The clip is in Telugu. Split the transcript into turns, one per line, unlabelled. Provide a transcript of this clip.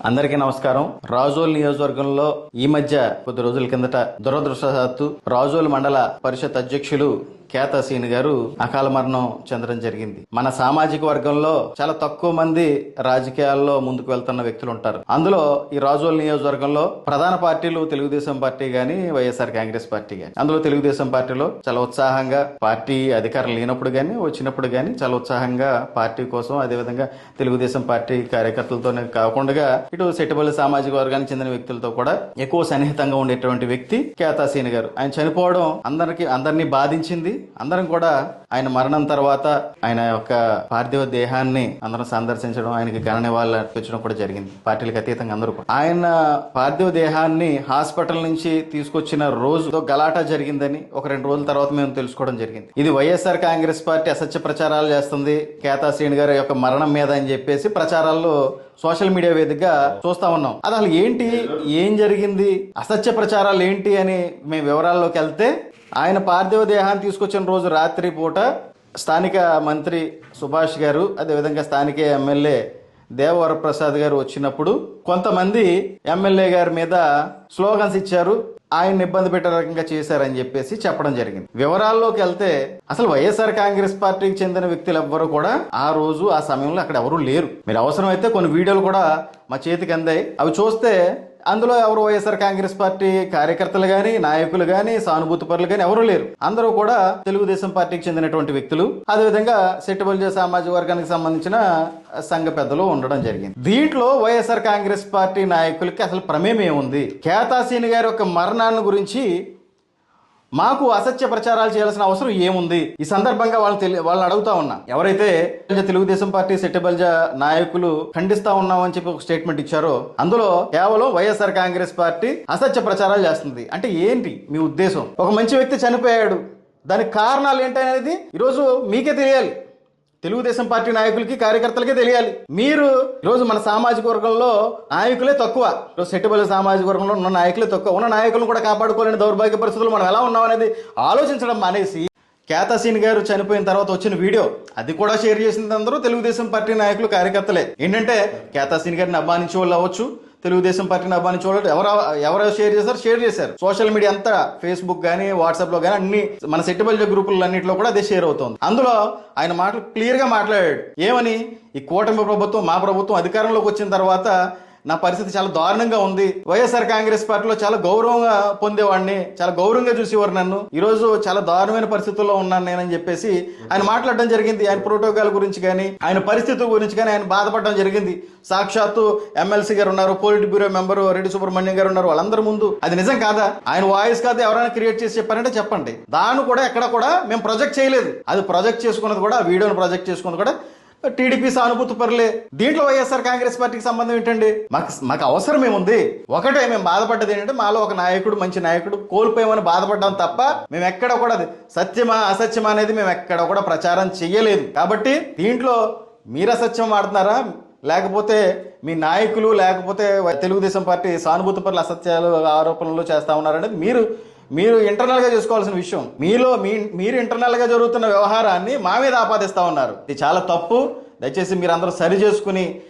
అందరికీ నమస్కారం. రాజోల్ నియోజకవర్గంలో ఈ మధ్య కొద్ది రోజుల కిందట దురదృష్టవశాత్తు రాజోల్ మండల పరిషత్ అధ్యక్షులు కేతాసీని గారు అకాల మరణం చెందడం జరిగింది. మన సామాజిక వర్గంలో చాలా తక్కువ మంది రాజకీయాల్లో ముందుకు వెళ్తున్న వ్యక్తులు ఉంటారు. అందులో ఈ రాజోల్ నియోజకవర్గంలో ప్రధాన పార్టీలు తెలుగుదేశం పార్టీ గాని వైఎస్ఆర్ కాంగ్రెస్ పార్టీ గాని. అందులో తెలుగుదేశం పార్టీలో చాలా ఉత్సాహంగా పార్టీ అధికారం లేనప్పుడు గాని వచ్చినప్పుడు గాని చాలా ఉత్సాహంగా పార్టీ కోసం, అదేవిధంగా తెలుగుదేశం పార్టీ కార్యకర్తలతోనే కాకుండా ఇటు సెట్టుబల్లి సామాజిక వర్గానికి చెందిన వ్యక్తులతో కూడా ఎక్కువ సన్నిహితంగా ఉండేటువంటి వ్యక్తి కేతాసీని గారు. ఆయన చనిపోవడం అందరినీ బాధించింది. అందరం కూడా ఆయన మరణం తర్వాత ఆయన యొక్క పార్థివ దేహాన్ని అందరం సందర్శించడం, ఆయనకి ఘన నివాళులు అర్పించడం కూడా జరిగింది. పార్టీలకు అతీతంగా అందరూ కూడా ఆయన పార్థివ దేహాన్ని హాస్పిటల్ నుంచి తీసుకొచ్చిన రోజు గలాటా జరిగిందని ఒక 2 రోజుల తర్వాత మేము తెలుసుకోవడం జరిగింది. ఇది వైఎస్ఆర్ కాంగ్రెస్ పార్టీ అసత్య ప్రచారాలు చేస్తుంది కేతాసీని గారి యొక్క మరణం మీద అని చెప్పేసి ప్రచారాల్లో సోషల్ మీడియా వేదికగా చూస్తా ఉన్నాం. అది అసలు ఏంటి, ఏం జరిగింది, అసత్య ప్రచారాలు ఏంటి అని మేము వివరాల్లోకి వెళ్తే, ఆయన పార్థివ దేహాన్ని తీసుకొచ్చిన రోజు రాత్రి పూట స్థానిక మంత్రి సుభాష్ గారు, అదేవిధంగా స్థానిక ఎమ్మెల్యే దేవవరప్రసాద్ గారు వచ్చినప్పుడు కొంతమంది ఎమ్మెల్యే గారి మీద స్లోగన్స్ ఇచ్చారు, ఆయన్ని ఇబ్బంది పెట్టే రకంగా చేశారని చెప్పేసి చెప్పడం జరిగింది. వివరాల్లోకి వెళ్తే అసలు వైఎస్ఆర్ కాంగ్రెస్ పార్టీకి చెందిన వ్యక్తులు ఎవ్వరు కూడా ఆ రోజు ఆ సమయంలో అక్కడ ఎవరు లేరు. మీరు అవసరమైతే కొన్ని వీడియోలు కూడా మా చేతికి అందాయి, అవి చూస్తే అందులో ఎవరు వైఎస్ఆర్ కాంగ్రెస్ పార్టీ కార్యకర్తలు గాని, నాయకులు గాని, సానుభూతి పరులు గాని ఎవరు లేరు. అందరూ కూడా తెలుగుదేశం పార్టీకి చెందినటువంటి వ్యక్తులు, అదేవిధంగా సెట్టుబల్లి సామాజిక వర్గానికి సంబంధించిన సంఘ పెద్దలు ఉండడం జరిగింది. దీంట్లో వైఎస్ఆర్ కాంగ్రెస్ పార్టీ నాయకులకి అసలు ప్రమేయం ఏముంది? కేతాసీని గారి యొక్క మరణాన్ని గురించి మాకు అసత్య ప్రచారాలు చేయాల్సిన అవసరం ఏముంది? ఈ సందర్భంగా వాళ్ళని అడుగుతా ఉన్నా. ఎవరైతే తెలుగుదేశం పార్టీ సెట్టుబల్జ నాయకులు ఖండిస్తా ఉన్నామని చెప్పి ఒక స్టేట్మెంట్ ఇచ్చారో, అందులో కేవలం వైఎస్ఆర్ కాంగ్రెస్ పార్టీ అసత్య ప్రచారాలు చేస్తుంది అంటే ఏంటి మీ ఉద్దేశం? ఒక మంచి వ్యక్తి చనిపోయాడు, దానికి కారణాలు ఏంటనేది ఈరోజు మీకే తెలియాలి. తెలుగుదేశం పార్టీ నాయకులకి, కార్యకర్తలకే తెలియాలి. మీరు ఈరోజు మన సామాజిక వర్గంలో నాయకులే తక్కువ, ఈరోజు సెట్టుబల్లి సామాజిక వర్గంలో ఉన్న నాయకులే తక్కువ. ఉన్న నాయకులను కూడా కాపాడుకోలేని దౌర్భాగ్య పరిస్థితులు మనం ఎలా ఉన్నాం అనేది ఆలోచించడం మానేసి, కేతాసీని గారు చనిపోయిన తర్వాత వచ్చిన వీడియో అది కూడా షేర్ చేసింది అందరూ తెలుగుదేశం పార్టీ నాయకులు, కార్యకర్తలే. ఏంటంటే కేతాసీని గారిని అభిమానించే వాళ్ళు అవ్వచ్చు, తెలుగుదేశం పార్టీని అభిమానించే వాళ్ళు ఎవరు షేర్ చేశారు. సోషల్ మీడియా అంతా, ఫేస్బుక్ కానీ, వాట్సాప్ లో కానీ అన్ని మన సెట్టుబల్లి గ్రూపులు అన్నింటిలో కూడా అదే షేర్ అవుతుంది. అందులో ఆయన మాటలు క్లియర్ గా మాట్లాడాడు. ఏమని? ఈ కూటమి ప్రభుత్వం, మా ప్రభుత్వం అధికారంలోకి వచ్చిన తర్వాత నా పరిస్థితి చాలా దారుణంగా ఉంది. వైఎస్ఆర్ కాంగ్రెస్ పార్టీలో చాలా గౌరవంగా పొందేవాడిని, చాలా గౌరవంగా చూసేవారు నన్ను. ఈ రోజు చాలా దారుణమైన పరిస్థితుల్లో ఉన్నాను నేనని చెప్పేసి ఆయన మాట్లాడడం జరిగింది. ఆయన ప్రోటోకాల్ గురించి కానీ, ఆయన పరిస్థితుల గురించి కానీ ఆయన బాధపడడం జరిగింది. సాక్షాత్తు ఎమ్మెల్సీ గారు ఉన్నారు, polit bureau member Reddy Subrahmanyam గారు ఉన్నారు, వాళ్ళందరి ముందు. అది నిజం కాదా? ఆయన వాయిస్ కాదు ఎవరైనా క్రియేట్ చేసి చెప్పారంటే చెప్పండి. దాన్ని కూడా ఎక్కడ కూడా మేము ప్రొజెక్ట్ చేయలేదు. అది ప్రొజెక్ట్ చేసుకున్నది కూడా, ఆ వీడియోని ప్రొజెక్ట్ చేసుకున్నది కూడా టీడీపీ సానుభూతి పరులే. దీంట్లో వైఎస్ఆర్ కాంగ్రెస్ పార్టీకి సంబంధం ఏంటండి? మాకు అవసరం ఏముంది? ఒకటే మేము బాధపడ్డది ఏంటంటే, మాలో ఒక నాయకుడు, మంచి నాయకుడు కోల్పోయామని బాధపడ్డాం తప్ప మేము ఎక్కడ కూడా సత్యమా అసత్యమా అనేది మేము ఎక్కడ కూడా ప్రచారం చెయ్యలేదు. కాబట్టి దీంట్లో మీరు అసత్యం ఆడుతున్నారా, లేకపోతే మీ నాయకులు, లేకపోతే తెలుగుదేశం పార్టీ సానుభూతి పరుల అసత్యాలు ఆరోపణలు చేస్తా ఉన్నారనేది మీరు ఇంటర్నల్ గా చేసుకోవాల్సిన విషయం. మీరు ఇంటర్నల్ గా జరుగుతున్న వ్యవహారాన్ని మా మీద ఆపాదిస్తా ఉన్నారు. ఇది చాలా తప్పు. దయచేసి మీరు అందరూ సరి చేసుకుని